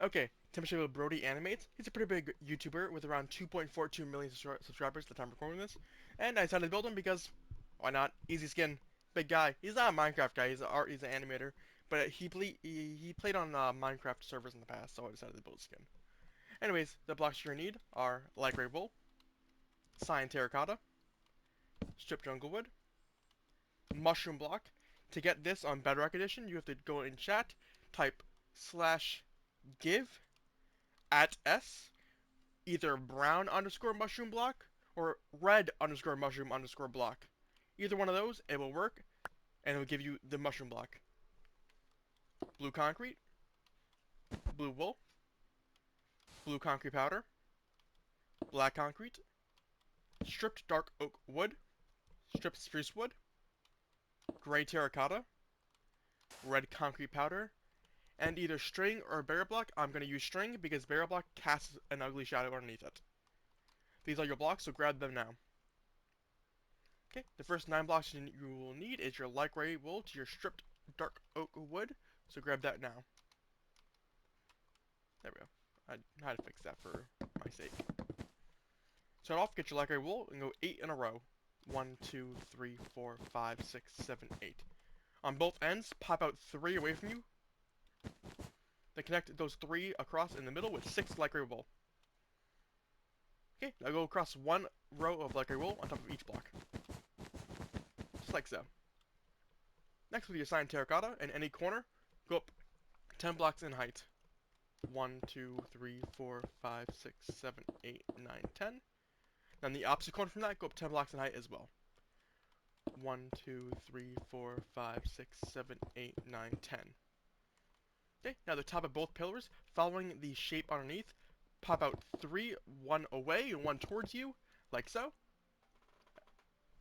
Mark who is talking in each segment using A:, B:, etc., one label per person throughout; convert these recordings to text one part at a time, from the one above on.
A: Okay, time to show you BrodyAnimates. He's a pretty big YouTuber with around 2.42 million subscribers at the time of recording this. And I decided to build him because, why not? Easy skin, big guy. He's not a Minecraft guy, he's an animator. But he played on Minecraft servers in the past, so I decided to build a skin. Anyways, the blocks you're gonna need are light gray wool, cyan terracotta, stripped jungle wood, mushroom block. To get this on Bedrock Edition, you have to go in chat, type /give at s either brown underscore mushroom block or red underscore mushroom underscore block. Either one of those, it will work, and it will give you the mushroom block. Blue concrete, blue wool, blue concrete powder, black concrete, stripped dark oak wood, stripped spruce wood, gray terracotta, red concrete powder, and either string or barrier block. I'm going to use string because barrier block casts an ugly shadow underneath it. These are your blocks, so grab them now. Okay, the first 9 blocks you will need is your light gray wool to your stripped dark oak wood, so grab that now. There we go. I had to fix that for my sake. Start off, get your light gray wool, and go 8 in a row. 1, 2, 3, 4, 5, 6, 7, 8. On both ends, pop out 3 away from you. Then connect those 3 across in the middle with 6 light gray wool. Okay, now go across 1 row of light gray wool on top of each block. Just like so. Next, with your cyan terracotta, in any corner, go up 10 blocks in height. 1, 2, 3, 4, 5, 6, 7, 8, 9, 10. Then the opposite corner from that, go up 10 blocks in height as well. 1, 2, 3, 4, 5, 6, 7, 8, 9, 10. Okay, now the top of both pillars, following the shape underneath, pop out 3, 1 away and 1 towards you, like so.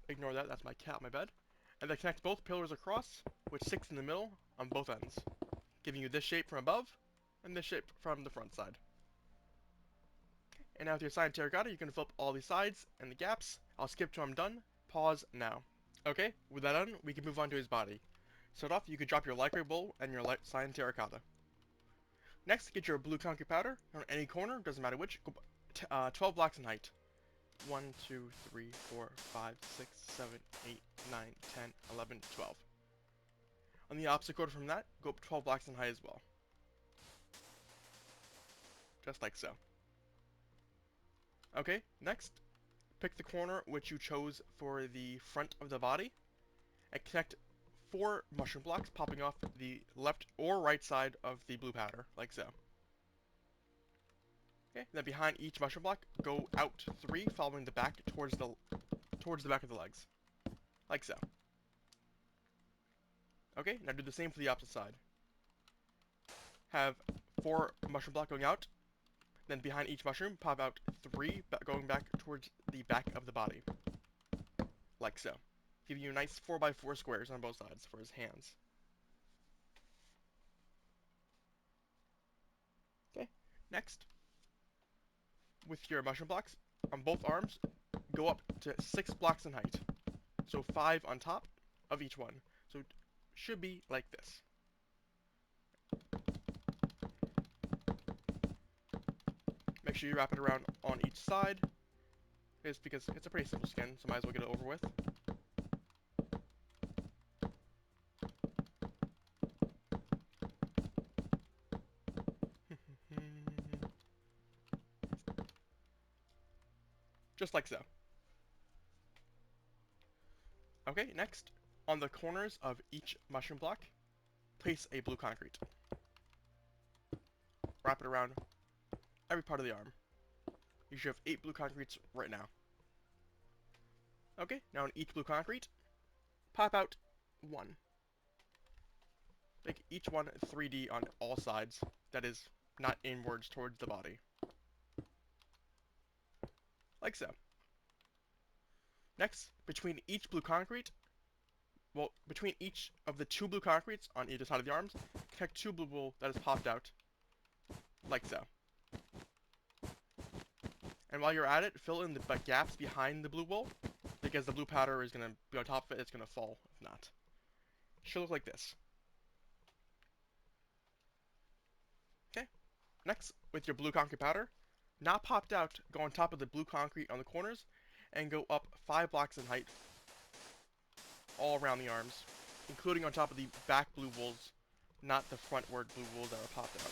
A: Ignore that, that's my cat on my bed. And then connect both pillars across, with 6 in the middle on both ends, giving you this shape from above, and this shape from the front side. Okay, and now with your cyan terracotta, you can fill up all the sides and the gaps. I'll skip till I'm done. Pause now. Okay, with that done, we can move on to his body. Start off, you could drop your light gray wool and your cyan terracotta. Next, get your blue concrete powder on any corner, doesn't matter which. Go 12 blocks in height. 1, 2, 3, 4, 5, 6, 7, 8, 9, 10, 11, 12. On the opposite corner from that, go up 12 blocks in height as well. Just like so. Okay, next, pick the corner which you chose for the front of the body, and connect 4 mushroom blocks popping off the left or right side of the blue powder, like so. Okay, then behind each mushroom block, go out 3, following the back towards the back of the legs, like so. Okay, now do the same for the opposite side. Have 4 mushroom blocks going out, then behind each mushroom, pop out 3 going back towards the back of the body, like so. Give you nice 4x4 squares on both sides for his hands. Okay, next, with your mushroom blocks, on both arms, go up to 6 blocks in height. So 5 on top of each one. So it should be like this. Make sure you wrap it around on each side. It's because it's a pretty simple skin, so might as well get it over with. Just like so. Okay, next, on the corners of each mushroom block, place a blue concrete. Wrap it around every part of the arm. You should have 8 blue concretes right now. Okay, now on each blue concrete, pop out 1. Make each one 3D on all sides, that is, not inwards towards the body. Like so. Next, between each blue concrete, between each of the 2 blue concretes on either side of the arms, connect 2 blue wool that is popped out, like so. And while you're at it, fill in the gaps behind the blue wool, because the blue powder is going to be on top of it, it's going to fall if not. It should look like this. Okay. Next, with your blue concrete powder, not popped out, go on top of the blue concrete on the corners, and go up 5 blocks in height, all around the arms, including on top of the back blue wools, not the frontward blue wools that are popped out.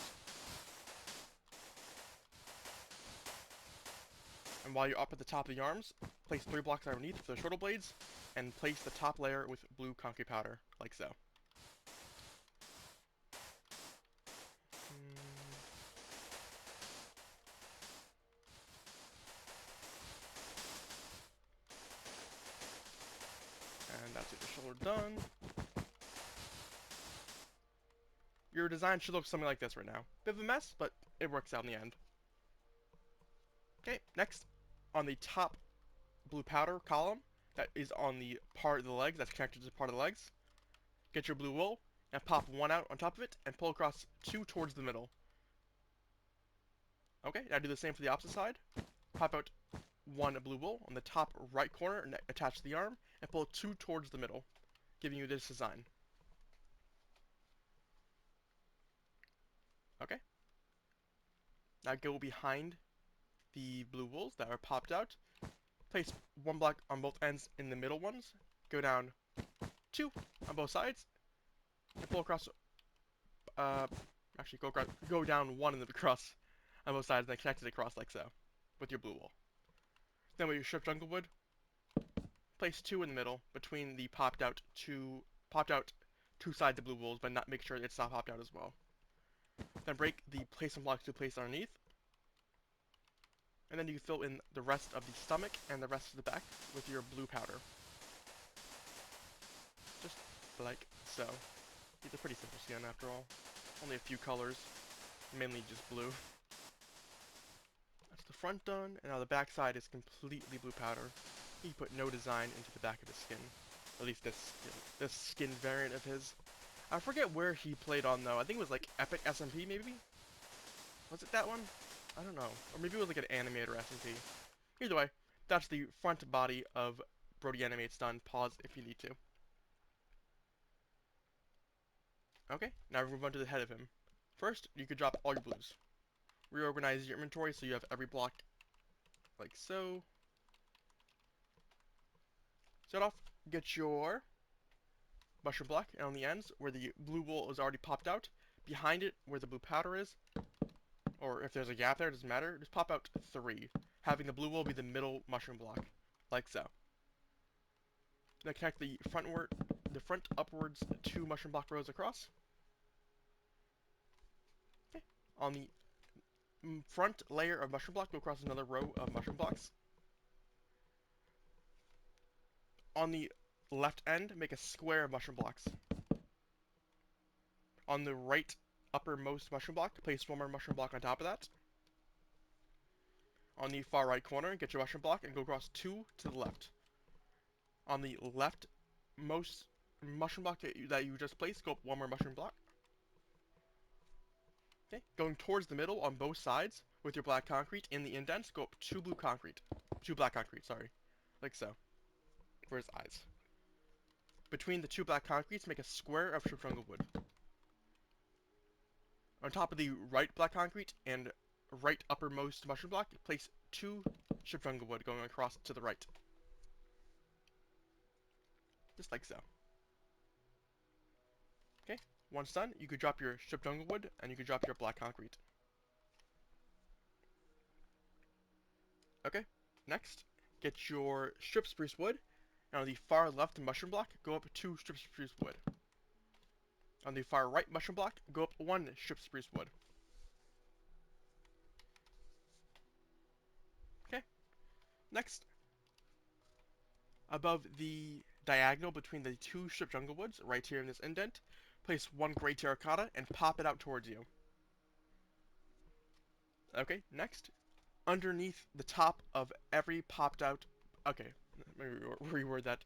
A: And while you're up at the top of the arms, place 3 blocks underneath for the shoulder blades, and place the top layer with blue concrete powder, like so. And that's it, the shoulder done. Your design should look something like this right now. Bit of a mess, but it works out in the end. Okay, next, on the top blue powder column that is on the part of the legs, that's connected to part of the legs, get your blue wool, and pop 1 out on top of it, and pull across 2 towards the middle. Okay, now do the same for the opposite side. Pop out 1 blue wool on the top right corner and attach to the arm, and pull 2 towards the middle, giving you this design. Okay. Now go behind the blue wools that are popped out. Place 1 block on both ends in the middle ones. Go down 2 on both sides, and pull across. Actually, go down 1 in the cross on both sides, and then connect it across like so, with your blue wool. Then with your stripped jungle wood, place 2 in the middle between the popped out 2 sides of blue wools, but not make sure it's not popped out as well. Then break the placement blocks to place underneath, and then you fill in the rest of the stomach and the rest of the back with your blue powder. Just like so. It's a pretty simple skin after all. Only a few colors, mainly just blue. That's the front done, and now the back side is completely blue powder. He put no design into the back of his skin. At least this skin variant of his. I forget where he played on though. I think it was like Epic SMP maybe? Was it that one? I don't know. Or maybe it was like an animator SMP. Either way, that's the front body of BrodyAnimates done. Pause if you need to. Okay, now we move on to the head of him. First, you could drop all your blues. Reorganize your inventory so you have every block like so. Set off, get your mushroom block, and on the ends, where the blue wool is already popped out, behind it, where the blue powder is, or if there's a gap there, it doesn't matter, just pop out 3, having the blue wool be the middle mushroom block, like so. Then connect the front upwards 2 mushroom block rows across. Okay. On the front layer of mushroom block, go across another row of mushroom blocks. On the left end, make a square of mushroom blocks. On the right uppermost mushroom block, place 1 more mushroom block on top of that. On the far right corner, get your mushroom block and go across 2 to the left. On the leftmost mushroom block that you just placed, go up 1 more mushroom block. Okay, going towards the middle on both sides with your black concrete in the indents, go up 2 black concrete, sorry, like so, for his eyes. Between the 2 black concretes, make a square of stripped jungle wood. On top of the right black concrete and right uppermost mushroom block, place 2 stripped jungle wood going across to the right. Just like so. Okay, once done, you could drop your stripped jungle wood and you could drop your black concrete. Okay, next, get your strip spruce wood, and on the far left mushroom block, go up 2 strips spruce wood. On the far right mushroom block, go up 1 strip spruce wood. Okay, next, above the diagonal between the 2 strip jungle woods, right here in this indent, place 1 gray terracotta and pop it out towards you. Okay, next, underneath the top of every popped out, okay, let me reword that.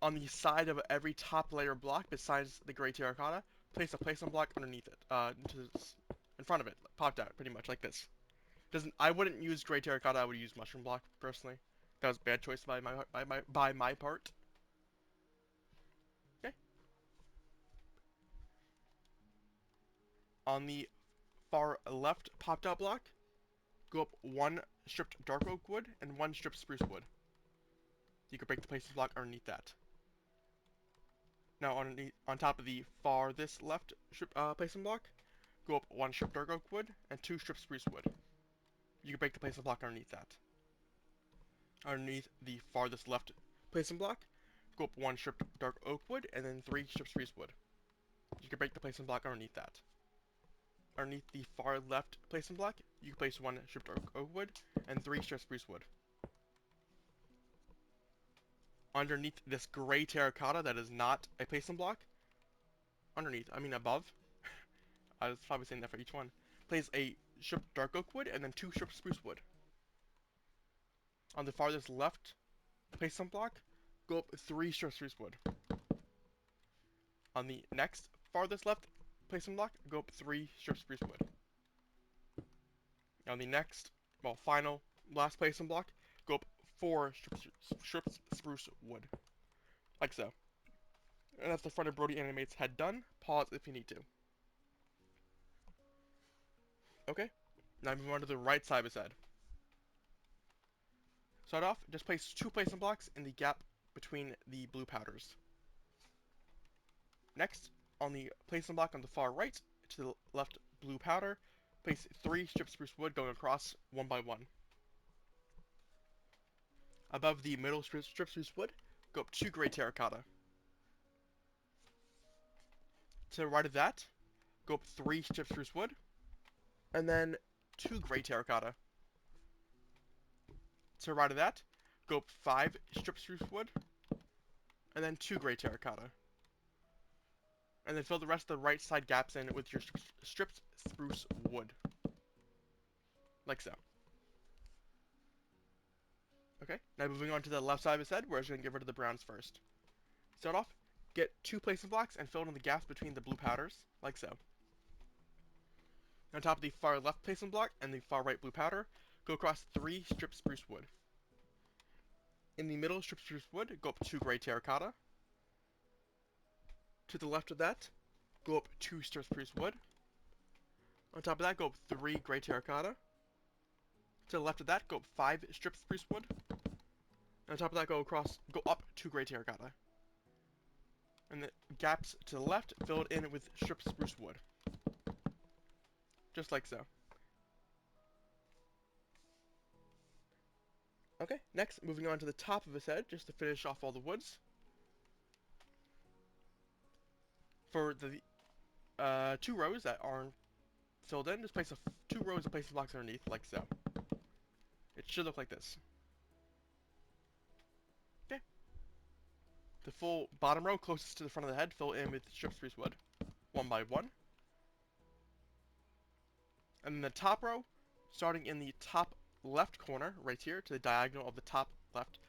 A: On the side of every top layer block besides the gray terracotta, place a placement block underneath it, in front of it, popped out, pretty much like this. I wouldn't use gray terracotta, I would use mushroom block, personally. That was a bad choice by my part. Okay. On the far left popped out block, go up one stripped dark oak wood and one stripped spruce wood. You can break the placement block underneath that. Now on top of the farthest left placement block, go up one stripped dark oak wood and two stripped spruce wood. You can break the placement block underneath that. Underneath the farthest left placement block, go up one stripped dark oak wood and then three stripped spruce wood. You can break the placement block underneath that. Underneath the far left placement block, you can place one stripped oak wood and three stripped spruce wood. Underneath this gray terracotta that is not a placement block, above, I was probably saying that for each one, place a stripped dark oak wood and then two stripped spruce wood. On the farthest left placement block, go up three stripped spruce wood. On the next farthest left placement block, go up three stripped spruce wood. On the next, final, last placement block, go up four strips spruce wood. Like so. And that's the front of BrodyAnimates head done. Pause if you need to. Okay, now move on to the right side of his head. Start off, just place two placement blocks in the gap between the blue powders. Next, on the placement block on the far right, to the left blue powder, place three strips spruce wood going across one by one. Above the middle strip spruce wood, go up two gray terracotta. To the right of that, go up three strips spruce wood, and then two gray terracotta. To the right of that, go up five strips spruce wood, and then two gray terracotta. And then fill the rest of the right side gaps in with your stripped spruce wood. Like so. Okay, now moving on to the left side of his head, we're just going to get rid of the browns first. Start off, get two placement blocks and fill in the gaps between the blue powders, like so. On top of the far left placement block and the far right blue powder, go across three stripped spruce wood. In the middle stripped spruce wood, go up two gray terracotta. To the left of that, go up two stripped spruce wood. On top of that, go up three gray terracotta. To the left of that, go up five stripped spruce wood. And on top of that, go up two gray terracotta. And the gaps to the left, fill it in with stripped spruce wood. Just like so. Okay, next, moving on to the top of his head, just to finish off all the woods. For the two rows that aren't filled in, just place two rows of placement blocks underneath, like so. It should look like this. Okay. The full bottom row closest to the front of the head, fill in with stripped spruce wood, one by one. And then the top row, starting in the top left corner, right here, to the diagonal of the top left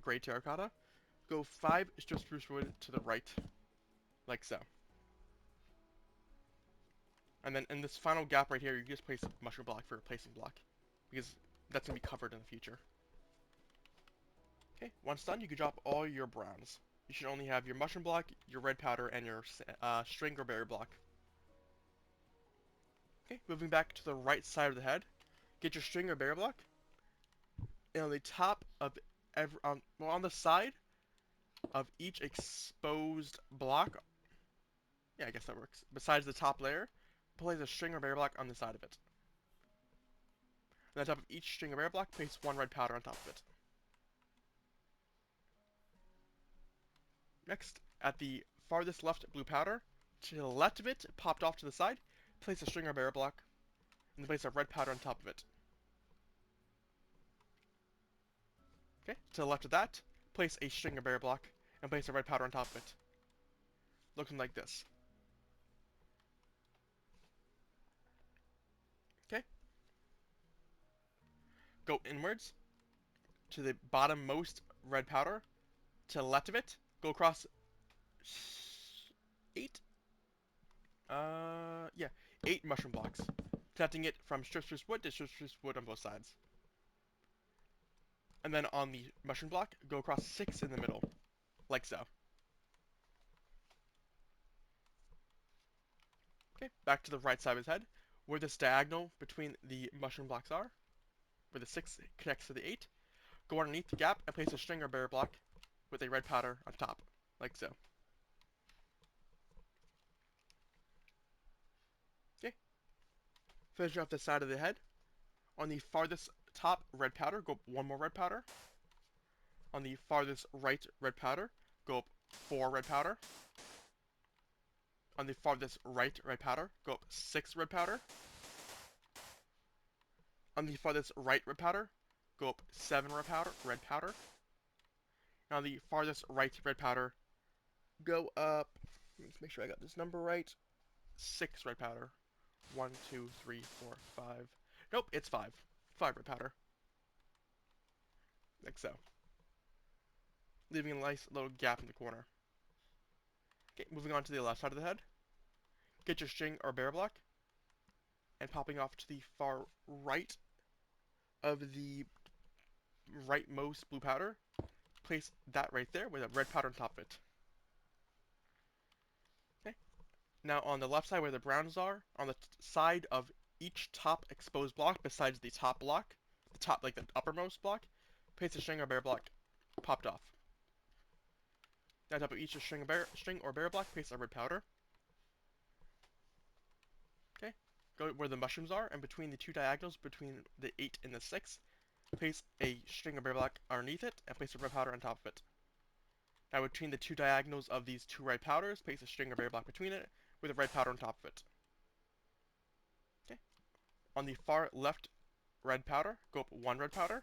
A: gray terracotta, go five stripped spruce wood to the right, like so. And then in this final gap right here, you just place a mushroom block for a placement block, because that's going to be covered in the future. Okay, once done, you can drop all your browns. You should only have your mushroom block, your red powder, and your string or berry block. Okay, moving back to the right side of the head, get your string or berry block, and on the top of on the side of each exposed block, yeah, I guess that works, besides the top layer, place a string or berry block on the side of it. And on top of each string or berry block, place one red powder on top of it. Next, at the farthest left blue powder, to the left of it, popped off to the side, place a string or berry block, and then place a red powder on top of it. Okay, to the left of that, place a string or berry block, and place a red powder on top of it. Looking like this. Okay. Go inwards to the bottommost red powder. To the left of it, go across eight mushroom blocks, connecting it from strip spruce wood to strip spruce wood on both sides. And then on the mushroom block, go across six in the middle, like so. Okay, back to the right side of his head. where this diagonal between the mushroom blocks are, where the 6 connects to the 8, go underneath the gap and place a string or barrier block with a red powder on top, like so. Okay, finish off the side of the head. On the farthest top red powder, go up 1 more red powder. On the farthest right red powder, go up 4 red powder. On the farthest right red powder, go up 6 red powder. On the farthest right red powder, go up 7 red powder. And on the farthest right red powder, go up, let's make sure I got this number right, 6 red powder. 1, 2, 3, 4, 5. Nope, it's 5. 5 red powder. Like so. Leaving a nice little gap in the corner. Okay, moving on to the left side of the head. Get your string or bear block, and popping off to the far right of the rightmost blue powder, place that right there with a red powder on top of it. Okay. Now on the left side where the browns are, on the side of each top exposed block besides the top block, the top, like the uppermost block, place a string or bear block popped off. Now on top of each string or bear block, place a red powder. Okay. Go where the mushrooms are, and between the two diagonals between the 8 and the 6, place a string or bear block underneath it, and place a red powder on top of it. Now between the two diagonals of these two red powders, place a string or bear block between it, with a red powder on top of it. Okay. On the far left red powder, go up 1 red powder.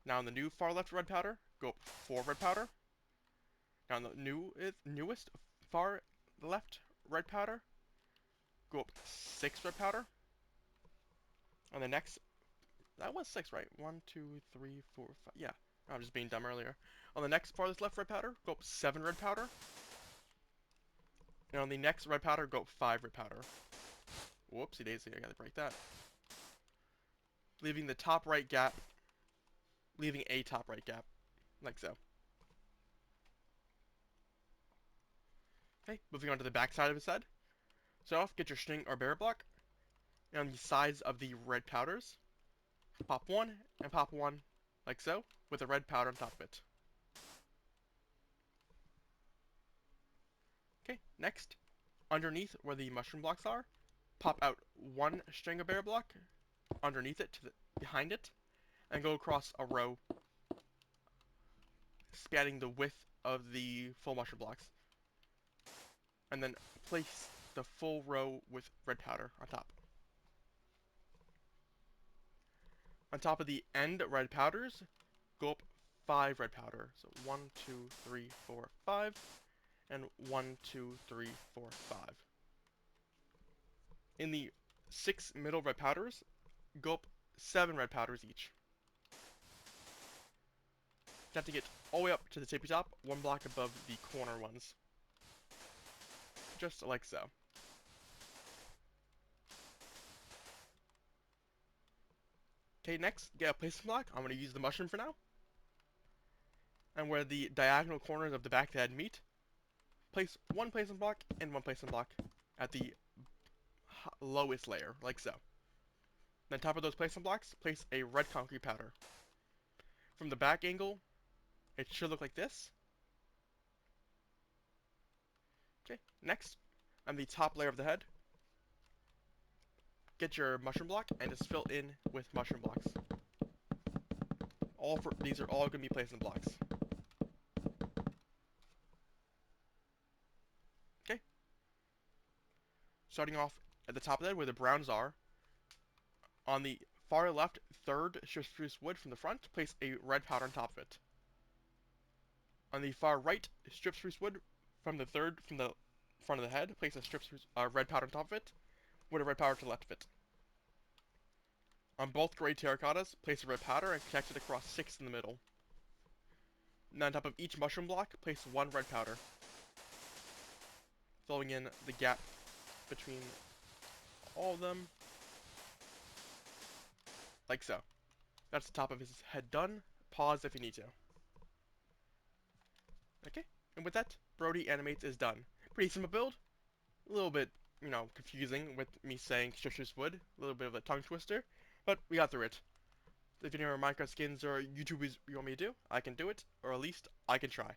A: Now on the new far left red powder, go up 4 red powder. Now on the newest far left red powder, go up 6 red powder. On the next, that was 6, right? 1, 2, 3, 4, 5. Yeah, I was just being dumb earlier. On the next farthest left red powder, go up 7 red powder. And on the next red powder, go up 5 red powder. Whoopsie daisy, I gotta break that. Leaving the top right gap, leaving a top right gap, like so. Okay, moving on to the back side of his head. So off, get your string or bear block, and on the sides of the red powders, pop 1 and pop 1, like so, with a red powder on top of it. Okay, next, underneath where the mushroom blocks are, pop out 1 string or bear block, underneath it, behind it, and go across a row, spanning the width of the full mushroom blocks. And then place the full row with red powder on top. On top of the end red powders, go up 5 red powder. So 1, 2, 3, 4, 5, and 1, 2, 3, 4, 5. In the 6 middle red powders, go up 7 red powders each. You have to get all the way up to the tippy top, 1 block above the corner ones. Just like so. Okay, next, get a placement block. I'm going to use the mushroom for now. And where the diagonal corners of the back of the head meet, place 1 placement block and 1 placement block at the lowest layer, like so. Then on top of those placement blocks, place a red concrete powder. From the back angle, it should look like this. Okay, next, on the top layer of the head, get your mushroom block and just fill in with mushroom blocks. These are all going to be placement blocks. Okay. Starting off at the top of the head where the browns are, on the far left third spruce wood from the front, place a red powder on top of it. On the far right strip spruce wood from the front of the head, place a red powder on top of it, with a red powder to the left of it. On both gray terracottas, place a red powder and connect it across 6 in the middle. Now on top of each mushroom block, place 1 red powder, filling in the gap between all of them, like so. That's the top of his head done. Pause if you need to. Okay, and with that, BrodyAnimates is done. Pretty simple build, a little bit confusing with me saying Shushers Wood. A little bit of a tongue twister. But we got through it. If any more Minecraft skins or YouTubers you want me to do, I can do it. Or at least, I can try.